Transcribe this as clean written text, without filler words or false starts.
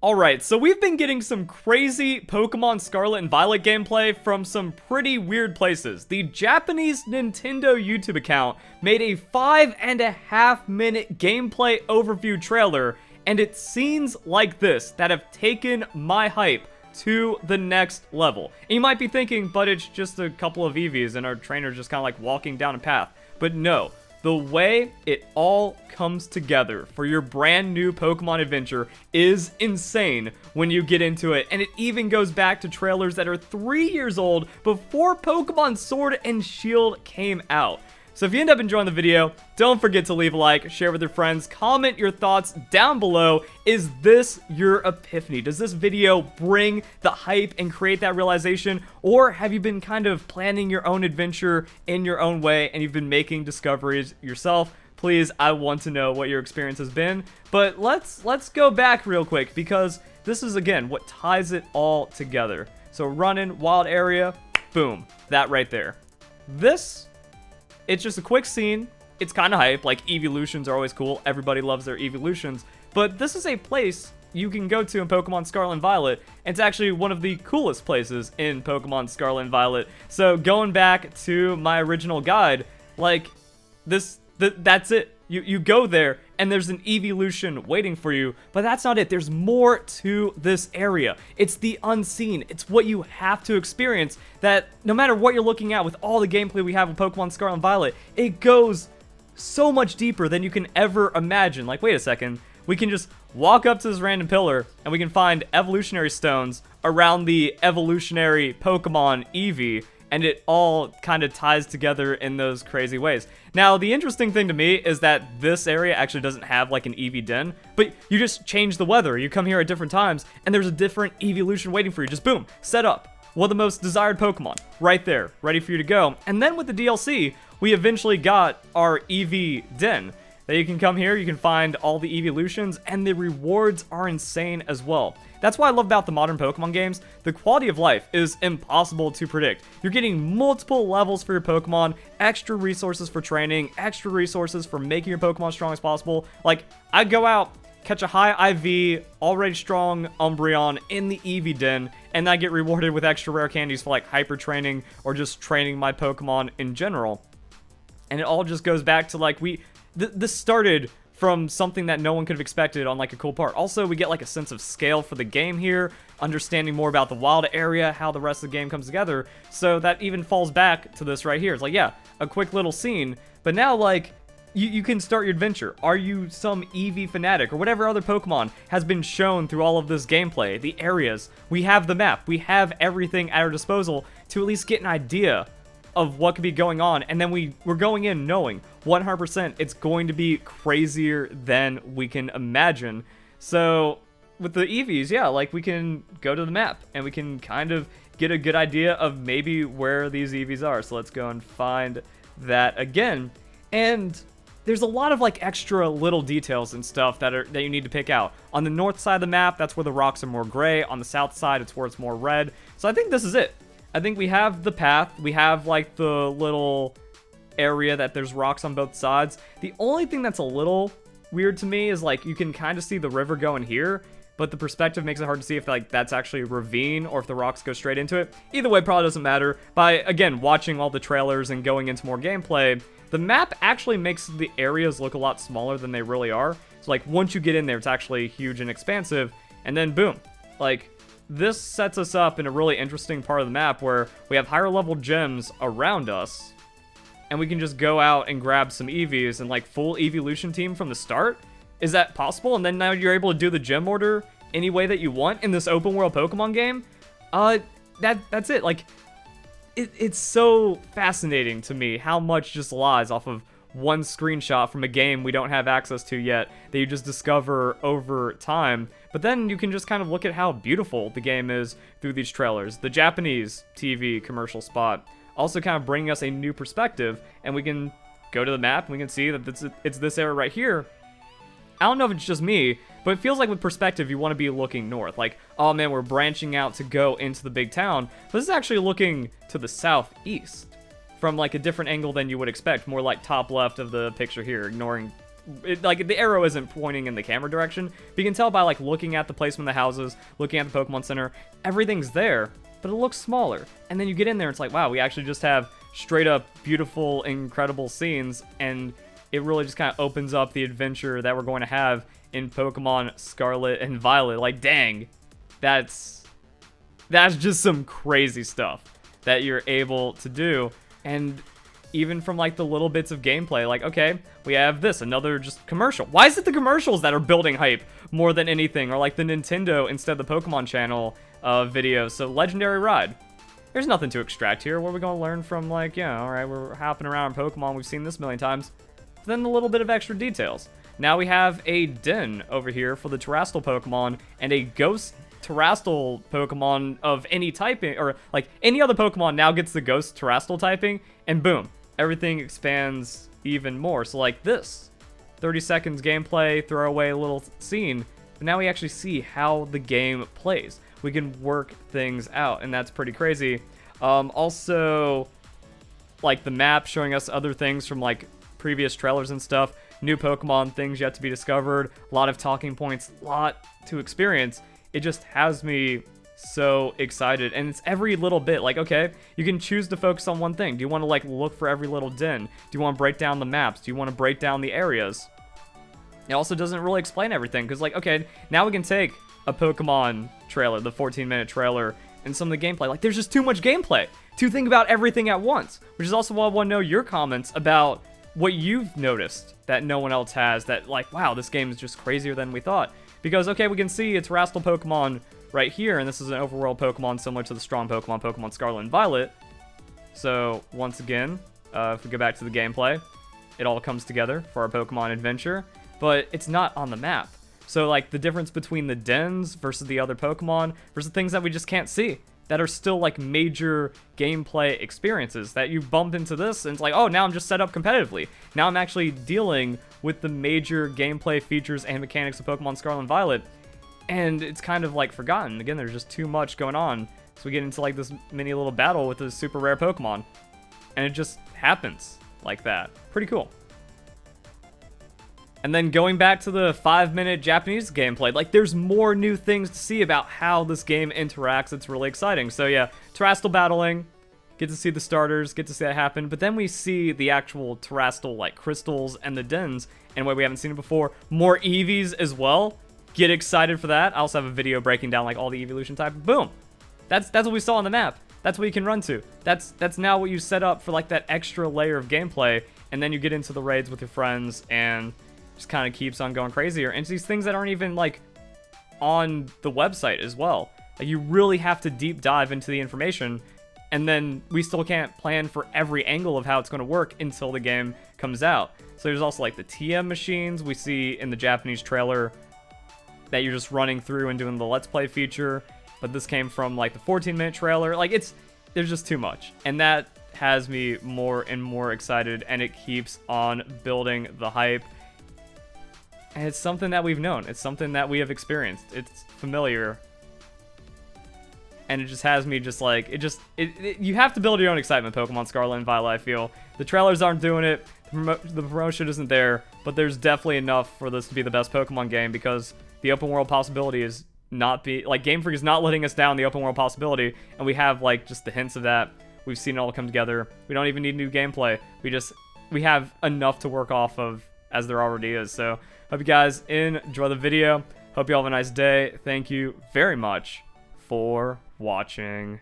Alright, so we've been getting some crazy Pokemon Scarlet and Violet gameplay from some pretty weird places. The Japanese Nintendo YouTube account made a 5.5-minute gameplay overview trailer, and it's scenes like this that have taken my hype to the next level. And you might be thinking, but it's just a couple of EVs and our trainer's just kind of like walking down a path. But no. The way it all comes together for your brand new Pokemon adventure is insane when you get into it, and it even goes back to trailers that are 3 years old before Pokemon Sword and Shield came out. So if you end up enjoying the video, don't forget to leave a like, share with your friends, comment your thoughts down below. Is this your epiphany? Does this video bring the hype and create that realization? Or have you been kind of planning your own adventure in your own way and you've been making discoveries yourself? Please, I want to know what your experience has been. But let's go back real quick because this is, again, what ties it all together. So running, wild area, boom, that right there. It's just a quick scene. It's kind of hype. Like, evolutions are always cool. Everybody loves their evolutions. But this is a place you can go to in Pokemon Scarlet and Violet. And it's actually one of the coolest places in Pokemon Scarlet and Violet. So going back to my original guide, like, that's it. You go there, and there's an evolution waiting for you, but that's not it. There's more to this area. It's the unseen. It's what you have to experience, that no matter what you're looking at with all the gameplay we have with Pokemon Scarlet and Violet, it goes so much deeper than you can ever imagine. Like, wait a second. We can just walk up to this random pillar, and we can find evolutionary stones around the evolutionary Pokemon Eevee, and it all kind of ties together in those crazy ways. Now, the interesting thing to me is that this area actually doesn't have like an Eevee den, but you just change the weather. You come here at different times, and there's a different evolution waiting for you. Just boom, set up. One of the most desired Pokemon, right there, ready for you to go. And then with the DLC, we eventually got our Eevee den. That you can come here, you can find all the evolutions, and the rewards are insane as well. That's what I love about the modern Pokemon games. The quality of life is impossible to predict. You're getting multiple levels for your Pokemon, extra resources for training, extra resources for making your Pokemon strong as possible. Like, I go out, catch a high IV, already strong Umbreon in the Eevee den, and I get rewarded with extra rare candies for like hyper training or just training my Pokemon in general. And it all just goes back to like, this started from something that no one could have expected on like a cool part. Also, we get like a sense of scale for the game here, understanding more about the wild area, how the rest of the game comes together. So that even falls back to this right here. It's like, yeah, a quick little scene, but now like you can start your adventure. Are you some Eevee fanatic or whatever other Pokemon has been shown through all of this gameplay, the areas, we have the map, we have everything at our disposal to at least get an idea of what could be going on, and then we're going in knowing 100% it's going to be crazier than we can imagine. So with the Eevees, yeah, like we can go to the map and we can kind of get a good idea of maybe where these Eevees are. So let's go and find that again. And there's a lot of like extra little details and stuff that you need to pick out. On the north side of the map, that's where the rocks are more gray. On the south side, it's where it's more red. So I think this is it. I think we have the path, we have like the little area that there's rocks on both sides. The only thing that's a little weird to me is like you can kind of see the river going here, but the perspective makes it hard to see if like that's actually a ravine or if the rocks go straight into it. Either way, probably doesn't matter. By, again, watching all the trailers and going into more gameplay, the map actually makes the areas look a lot smaller than they really are. So like once you get in there, it's actually huge and expansive, and then boom, like this sets us up in a really interesting part of the map where we have higher level gyms around us, and we can just go out and grab some Eevees and like full evolution team from the start. Is that possible? And then now you're able to do the gym order any way that you want in this open world Pokemon game. That's it. Like, it's so fascinating to me how much just lies off of one screenshot from a game we don't have access to yet that you just discover over time. But then you can just kind of look at how beautiful the game is through these trailers. The Japanese TV commercial spot also kind of bringing us a new perspective, and we can go to the map and we can see that it's this area right here. I don't know if it's just me, but it feels like with perspective you want to be looking north. Like, oh man, we're branching out to go into the big town. But this is actually looking to the southeast from like a different angle than you would expect. More like top left of the picture here, ignoring like the arrow isn't pointing in the camera direction, but you can tell by like looking at the placement of the houses, looking at the Pokemon Center, everything's there, but it looks smaller. And then you get in there, and it's like, wow, we actually just have straight up beautiful, incredible scenes, and it really just kind of opens up the adventure that we're going to have in Pokemon Scarlet and Violet. Like, dang, that's just some crazy stuff that you're able to do. And even from like the little bits of gameplay, like, okay, we have this, another just commercial. Why is it the commercials that are building hype more than anything? Or like the Nintendo instead of the Pokemon channel videos. So Legendary Ride. There's nothing to extract here. What are we going to learn from, like, yeah, all right, we're hopping around Pokemon. We've seen this a million times. But then a little bit of extra details. Now we have a den over here for the Terrestrial Pokemon and a Ghost Terrestrial Pokemon of any typing, or like any other Pokemon now gets the Ghost Terrestrial typing, and boom, everything expands even more. So like this, 30 seconds gameplay, throwaway little scene, but now we actually see how the game plays. We can work things out, and that's pretty crazy. Also, like the map showing us other things from like previous trailers and stuff, new Pokemon, things yet to be discovered, a lot of talking points, a lot to experience. It just has me so excited, and it's every little bit. Like, okay, you can choose to focus on one thing. Do you want to like look for every little den? Do you want to break down the maps? Do you want to break down the areas? It also doesn't really explain everything, because like, okay, now we can take a Pokemon trailer, the 14-minute trailer, and some of the gameplay. Like, there's just too much gameplay to think about everything at once, which is also why I want to know your comments about what you've noticed that no one else has, that like, wow, this game is just crazier than we thought. Because, okay, we can see it's Terrestrial Pokemon right here, and this is an overworld Pokemon similar to the strong Pokemon, Pokemon Scarlet and Violet. So, once again, if we go back to the gameplay, it all comes together for our Pokemon adventure, but it's not on the map. So, like, the difference between the dens versus the other Pokemon versus things that we just can't see, that are still, like, major gameplay experiences, that you bump into this, and it's like, oh, now I'm just set up competitively. Now I'm actually dealing with the major gameplay features and mechanics of Pokemon Scarlet and Violet, and it's kind of, like, forgotten. Again, there's just too much going on, so we get into, like, this mini little battle with a super rare Pokemon, and it just happens like that. Pretty cool. And then going back to the 5-minute Japanese gameplay, like, there's more new things to see about how this game interacts. It's really exciting. So yeah, Terrestrial battling, get to see the starters, get to see that happen, but then we see the actual Terrestrial, like, crystals and the dens in a way we haven't seen it before. More Eevees as well. Get excited for that. I also have a video breaking down, like, all the evolution type. Boom! That's what we saw on the map. That's what you can run to. That's now what you set up for, like, that extra layer of gameplay, and then you get into the raids with your friends, and just kind of keeps on going crazier. And it's these things that aren't even like on the website as well. Like, you really have to deep dive into the information, and then we still can't plan for every angle of how it's going to work until the game comes out. So there's also like the TM machines we see in the Japanese trailer that you're just running through and doing the Let's Play feature, but this came from like the 14-minute trailer. Like, there's just too much, and that has me more and more excited, and it keeps on building the hype. And it's something that we've known. It's something that we have experienced. It's familiar. And it just has me just like, you have to build your own excitement, Pokemon Scarlet and Violet, I feel. The trailers aren't doing it. The promotion isn't there. But there's definitely enough for this to be the best Pokemon game, because the open world possibility is like, Game Freak is not letting us down the open world possibility. And we have like just the hints of that. We've seen it all come together. We don't even need new gameplay. We have enough to work off of as there already is. So, hope you guys enjoy the video. Hope you all have a nice day. Thank you very much for watching.